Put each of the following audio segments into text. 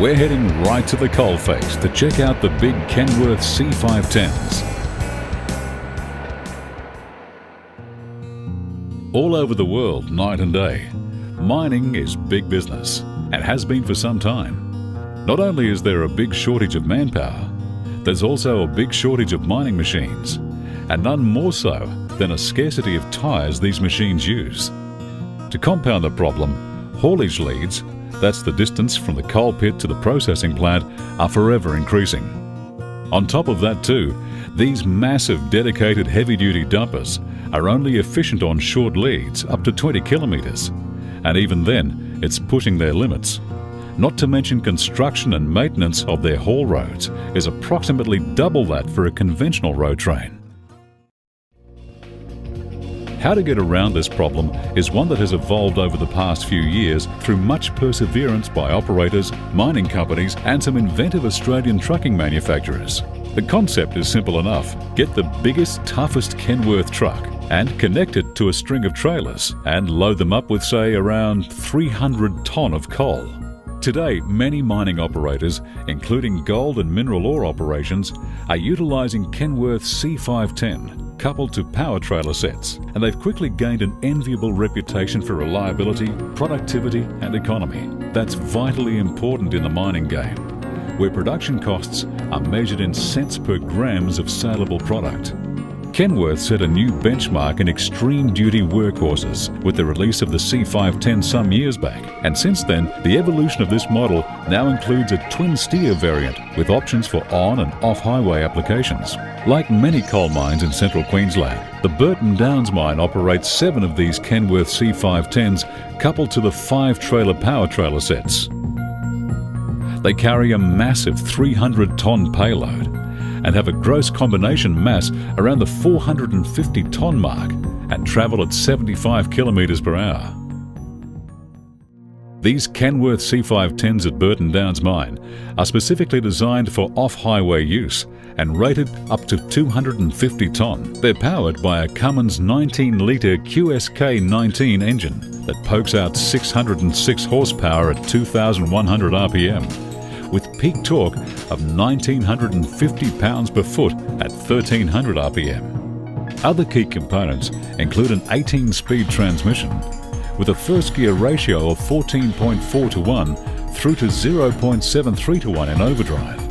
We're heading right to the coalface to check out the big Kenworth C510s. All over the world, night and day, mining is big business and has been for some time. Not only is there a big shortage of manpower, there's also a big shortage of mining machines, and none more so than a scarcity of tyres these machines use. To compound the problem, haulage leads, that's the distance from the coal pit to the processing plant, are forever increasing. On top of that too, these massive dedicated heavy-duty dumpers are only efficient on short leads up to 20 kilometres, and even then it's pushing their limits. Not to mention construction and maintenance of their haul roads is approximately double that for a conventional road train. How to get around this problem is one that has evolved over the past few years through much perseverance by operators, mining companies and some inventive Australian trucking manufacturers. The concept is simple enough. Get the biggest, toughest Kenworth truck and connect it to a string of trailers and load them up with, say, around 300 tonne of coal. Today, many mining operators, including gold and mineral ore operations, are utilising Kenworth C510 coupled to power trailer sets, and they've quickly gained an enviable reputation for reliability, productivity and economy. That's vitally important in the mining game, where production costs are measured in cents per grams of saleable product. Kenworth set a new benchmark in extreme duty workhorses with the release of the C510 some years back, and since then the evolution of this model now includes a twin steer variant with options for on and off highway applications. Like many coal mines in central Queensland, the Burton Downs mine operates 7 of these Kenworth C510s coupled to the 5 trailer power trailer sets. They carry a massive 300 tonne payload and have a gross combination mass around the 450 tonne mark and travel at 75 kilometres per hour. These Kenworth C510s at Burton Downs Mine are specifically designed for off-highway use and rated up to 250 tonne. They're powered by a Cummins 19-litre QSK-19 engine that pokes out 606 horsepower at 2,100 RPM. with peak torque of 1,950 pounds per foot at 1,300 RPM. Other key components include an 18-speed transmission with a first gear ratio of 14.4 to 1 through to 0.73 to 1 in overdrive.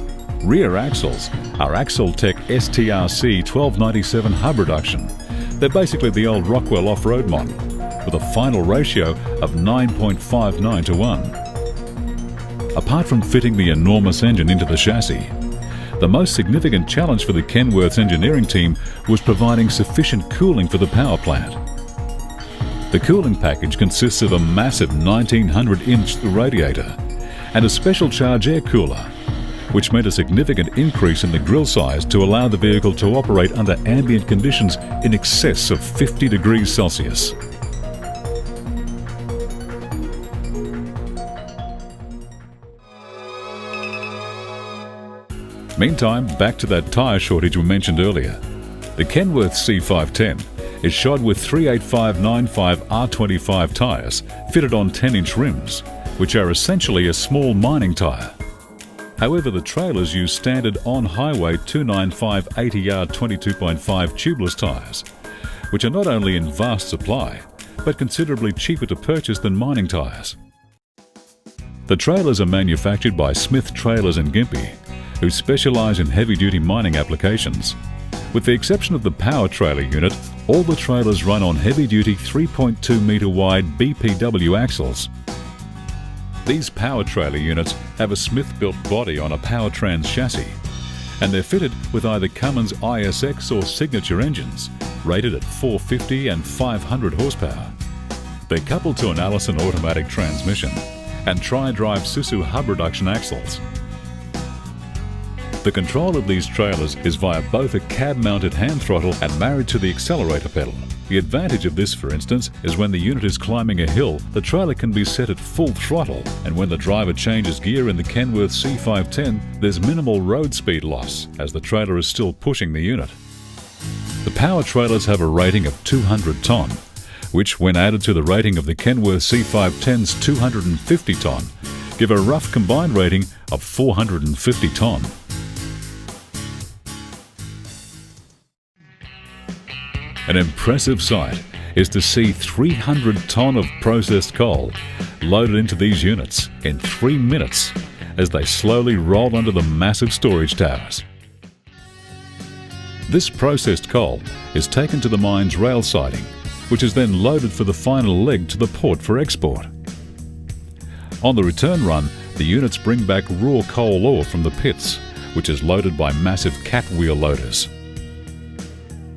Rear axles are Axletech STRC 1297 hub reduction. They're basically the old Rockwell off-road model with a final ratio of 9.59 to 1. Apart from fitting the enormous engine into the chassis, the most significant challenge for the Kenworth's engineering team was providing sufficient cooling for the power plant. The cooling package consists of a massive 1900-inch radiator and a special charge air cooler, which meant a significant increase in the grill size to allow the vehicle to operate under ambient conditions in excess of 50 degrees Celsius. Meantime, back to that tyre shortage we mentioned earlier. The Kenworth C510 is shod with 385/95 R25 tyres fitted on 10-inch rims, which are essentially a small mining tyre. However, the trailers use standard on-highway 295 80-yard 22.5 tubeless tyres, which are not only in vast supply, but considerably cheaper to purchase than mining tyres. The trailers are manufactured by Smith Trailers in Gympie, who specialise in heavy-duty mining applications. With the exception of the power trailer unit, all the trailers run on heavy-duty 3.2 metre wide BPW axles. These power trailer units have a Smith-built body on a Powertrans chassis, and they're fitted with either Cummins ISX or Signature engines, rated at 450 and 500 horsepower. They're coupled to an Allison automatic transmission and tri-drive Suzu hub reduction axles. The control of these trailers is via both a cab-mounted hand throttle and married to the accelerator pedal. The advantage of this, for instance, is when the unit is climbing a hill, the trailer can be set at full throttle, and when the driver changes gear in the Kenworth C510, there's minimal road speed loss, as the trailer is still pushing the unit. The power trailers have a rating of 200 tonne, which, when added to the rating of the Kenworth C510's 250 tonne, give a rough combined rating of 450 tonne. An impressive sight is to see 300 tonne of processed coal loaded into these units in 3 minutes as they slowly roll under the massive storage towers. This processed coal is taken to the mine's rail siding, which is then loaded for the final leg to the port for export. On the return run, the units bring back raw coal ore from the pits, which is loaded by massive cat wheel loaders.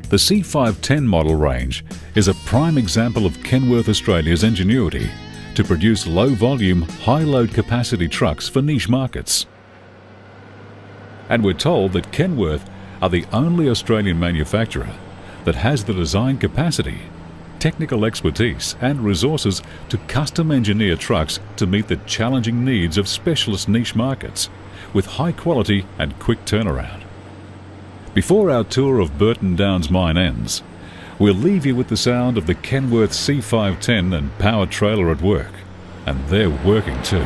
The C510 model range is a prime example of Kenworth Australia's ingenuity to produce low-volume, high-load capacity trucks for niche markets. And we're told that Kenworth are the only Australian manufacturer that has the design capacity, technical expertise and resources to custom engineer trucks to meet the challenging needs of specialist niche markets with high quality and quick turnaround. Before our tour of Burton Downs mine ends, we'll leave you with the sound of the Kenworth C510 and power trailer at work, and they're working too.